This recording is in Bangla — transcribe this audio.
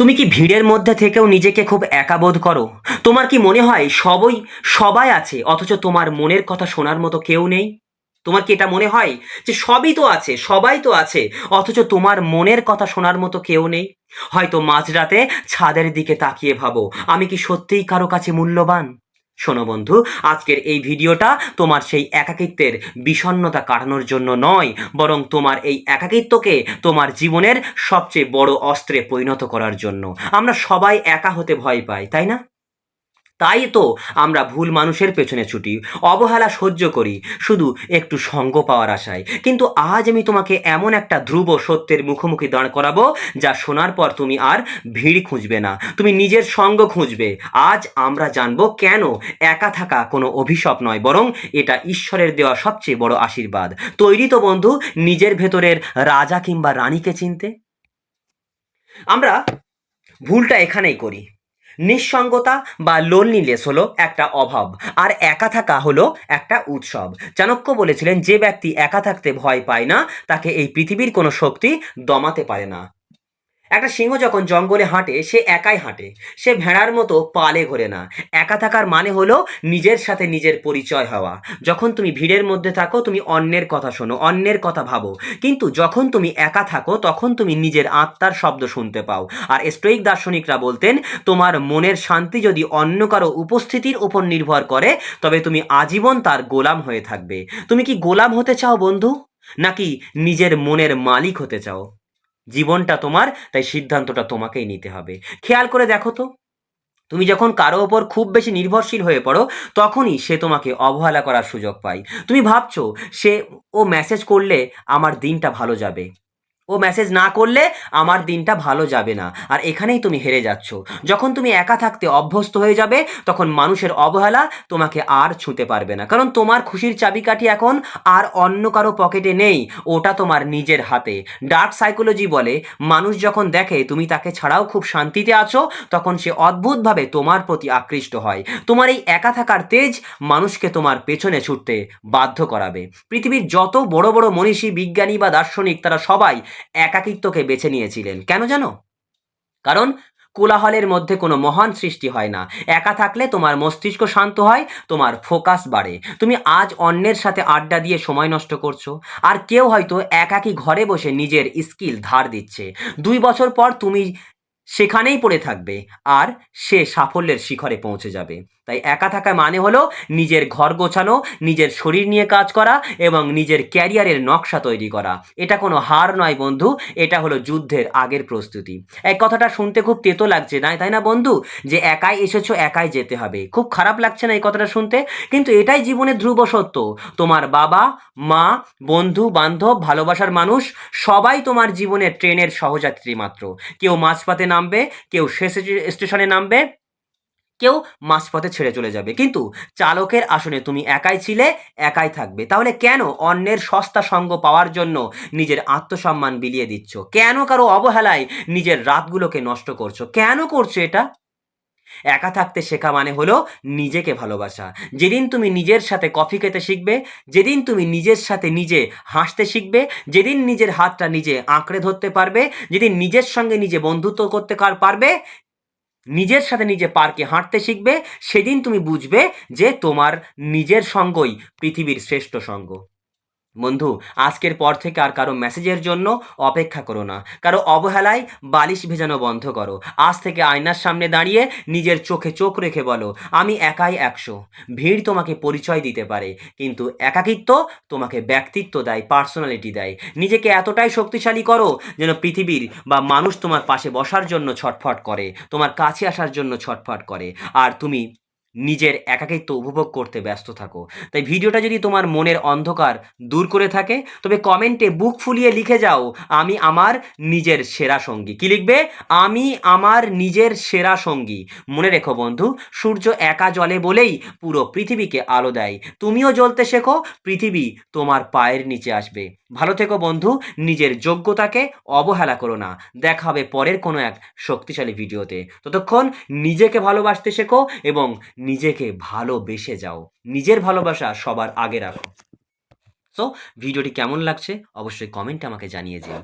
তুমি কি ভিড়ের মধ্যে থেকেও নিজেকে খুব একা বোধ করো? তোমার কি মনে হয় সবাই আছে অথচ তোমার মনের কথা শোনার মতো কেউ নেই? তোমার কি এটা মনে হয় যে সবই তো আছে, সবাই তো আছে, অথচ তোমার মনের কথা শোনার মতো কেউ নেই? হয়তো মাঝরাতে ছাদের দিকে তাকিয়ে ভাবো, আমি কি সত্যিই কারো কাছে মূল্যবান? শোনো বন্ধু, আজকের এই ভিডিওটা তোমার সেই একাকিত্বের বিষণ্ণতা কাটানোর জন্য নয়, বরং তোমার এই একাকিত্বকে তোমার জীবনের সবচেয়ে বড় অস্ত্রে পরিণত করার জন্য। আমরা সবাই একা হতে ভয় পাই, তাই না? তাই তো আমরা ভুল মানুষের পেছনে ছুটি, অবহেলা সহ্য করি শুধু একটু সঙ্গ পাওয়ার আশায়। কিন্তু আজ আমি তোমাকে এমন একটা ধ্রুব সত্যের মুখোমুখি দাঁড় করাবো, যা শোনার পর তুমি আর ভিড় খুঁজবে না, তুমি নিজের সঙ্গ খুঁজবে। আজ আমরা জানবো কেন একা থাকা কোনো অভিশাপ নয়, বরং এটা ঈশ্বরের দেওয়া সবচেয়ে বড় আশীর্বাদ। তৈরি তো বন্ধু নিজের ভেতরের রাজা কিংবা রানীকে চিনতে? আমরা ভুলটা এখানেই করি। নিঃসঙ্গতা বা লোনলিনেস হলো একটা অভাব, আর একা থাকা হলো একটা উৎসব। চাণক্য বলেছিলেন, যে ব্যক্তি একা থাকতে ভয় পায় না, তাকে এই পৃথিবীর কোনো শক্তি দমাতে পারে না। একটা সিংহ যখন জঙ্গলে হাঁটে, সে একাই হাঁটে, সে ভেড়ার মতো পালে ঘোরে না। একা থাকার মানে হলো নিজের সাথে নিজের পরিচয় হওয়া। যখন তুমি ভিড়ের মধ্যে থাকো, তুমি অন্যের কথা শোনো, অন্যের কথা ভাবো, কিন্তু যখন তুমি একা থাকো, তখন তুমি নিজের আত্মার শব্দ শুনতে পাও। আর স্টোয়িক দার্শনিকরা বলতেন, তোমার মনের শান্তি যদি অন্য কারো উপস্থিতির উপর নির্ভর করে, তবে তুমি আজীবন তার গোলাম হয়ে থাকবে। তুমি কি গোলাম হতে চাও বন্ধু, নাকি নিজের মনের মালিক হতে চাও? জীবনটা তোমার, তাই সিদ্ধান্তটা তোমাকেই নিতে হবে। খেয়াল করে দেখো তো, তুমি যখন কারো ওপর খুব বেশি নির্ভরশীল হয়ে পড়ো, তখনই সে তোমাকে অবহেলা করার সুযোগ পায়। তুমি ভাবছো, সে ও মেসেজ করলে আমার দিনটা ভালো যাবে, ও মেসেজ না করলে আমার দিনটা ভালো যাবে না। আর এখানেই তুমি হেরে যাচ্ছ। যখন তুমি একা থাকতে অভ্যস্ত হয়ে যাবে, তখন মানুষের অবহেলা তোমাকে আর ছুঁতে পারবে না, কারণ তোমার খুশির চাবিকাঠি এখন আর অন্য কারো পকেটে নেই, ওটা তোমার নিজের হাতে। ডার্ক সাইকোলজি বলে, মানুষ যখন দেখে তুমি তাকে ছাড়াও খুব শান্তিতে আছো, তখন সে অদ্ভুতভাবে তোমার প্রতি আকৃষ্ট হয়। তোমার এই একা থাকার তেজ মানুষকে তোমার পেছনে ছুটতে বাধ্য করাবে। পৃথিবীর যত বড় বড় মনীষী, বিজ্ঞানী বা দার্শনিক, তারা সবাই একাকিত্বকে বেছে নিয়েছিলেন। কেন জানো? কারণ কোলাহলের মধ্যে কোনো মহান সৃষ্টি হয় না। একা থাকলে তোমার মস্তিষ্ক শান্ত হয়, তোমার ফোকাস বাড়ে। তুমি আজ অন্যের সাথে আড্ডা দিয়ে সময় নষ্ট করছো, আর কেউ হয়তো একাকী ঘরে বসে নিজের স্কিল ধার দিচ্ছে। 2 বছর পর তুমি সেখানেই পড়ে থাকবে, আর সে সাফল্যের শিখরে পৌঁছে যাবে। তাই একা থাকা মানে হলো নিজের ঘর গোছানো, নিজের শরীর নিয়ে কাজ করা এবং নিজের ক্যারিয়ারের নকশা তৈরি করা। এটা কোনো হার নয় বন্ধু, এটা হলো যুদ্ধের আগের প্রস্তুতি। এই কথাটা শুনতে খুব তেতো লাগছে, তাই না বন্ধু? যে একাই এসেছো, একাই যেতে হবে। খুব খারাপ লাগছে না এই কথাটা শুনতে? কিন্তু এটাই জীবনের ধ্রুব সত্য। তোমার বাবা, মা, বন্ধু, বান্ধব, ভালোবাসার মানুষ, সবাই তোমার জীবনের ট্রেনের সহযাত্রী মাত্র। কেউ মাঝপথে নামবে, কেউ শেষ স্টেশনে নামবে, কেউ মাঝপথে ছেড়ে চলে যাবে। কিন্তু চালকের আসনে তুমি একাই ছিলে, একাই থাকবে। তাহলে কেন অন্যের সস্তা সঙ্গ পাওয়ার জন্য নিজের আত্মসম্মান বিলিয়ে দিচ্ছ? কেন কারো অবহেলায় নিজের রাতগুলোকে নষ্ট করছো? কেন করছো এটা? একা থাকতে শেখা মানে হলো নিজেকে ভালোবাসা। যেদিন তুমি নিজের সাথে কফি খেতে শিখবে, যেদিন তুমি নিজের সাথে নিজে হাসতে শিখবে, যেদিন নিজের হাতটা নিজে আঁকড়ে ধরতে পারবে, যেদিন নিজের সঙ্গে নিজে বন্ধুত্ব করতে পারবে, নিজের সাথে নিজে পার্কে হাঁটতে শিখবে, সেদিন তুমি বুঝবে যে তোমার নিজের সঙ্গই পৃথিবীর শ্রেষ্ঠ সঙ্গ। বন্ধু, আজকের পর থেকে আর কারো মেসেজের জন্য অপেক্ষা করো না, কারো অবহেলায় বালিশ ভেজানো বন্ধ করো। আজ থেকে আয়নার সামনে দাঁড়িয়ে নিজের চোখে চোখ রেখে বলো, আমি একাই 100। ভিড় তোমাকে পরিচয় দিতে পারে, কিন্তু একাকিত্ব তোমাকে ব্যক্তিত্ব দেয়, পার্সোনালিটি দেয়। নিজেকে এতটাই শক্তিশালী করো যেন পৃথিবীর বা মানুষ তোমার পাশে বসার জন্য ছটফট করে, তোমার কাছে আসার জন্য ছটফট করে, আর তুমি নিজের একাকিত্ব উপভোগ করতে ব্যস্ত থাকো। তাই ভিডিওটা যদি তোমার মনের অন্ধকার দূর করে থাকে, তবে কমেন্টে বুক ফুলিয়ে লিখে যাও, আমি আমার নিজের সেরা সঙ্গী। কি লিখবে? আমি আমার নিজের সেরা সঙ্গী। মনে রেখো বন্ধু, সূর্য একা জ্বলে বলেই পুরো পৃথিবীকে আলো দেয়। তুমিও জ্বলতে শেখো, পৃথিবী তোমার পায়ের নিচে আসবে। ভালো থেকো বন্ধু, নিজের যোগ্যতাকে অবহেলা করো না। দেখা হবে পরের কোনো এক শক্তিশালী ভিডিওতে। ততক্ষণ নিজেকে ভালোবাসতে শেখো এবং নিজেকে ভালোবেসে যাও। নিজের ভালোবাসা সবার আগে রাখো। সো ভিডিওটি কেমন লাগছে অবশ্যই কমেন্টে আমাকে জানিয়ে যেও।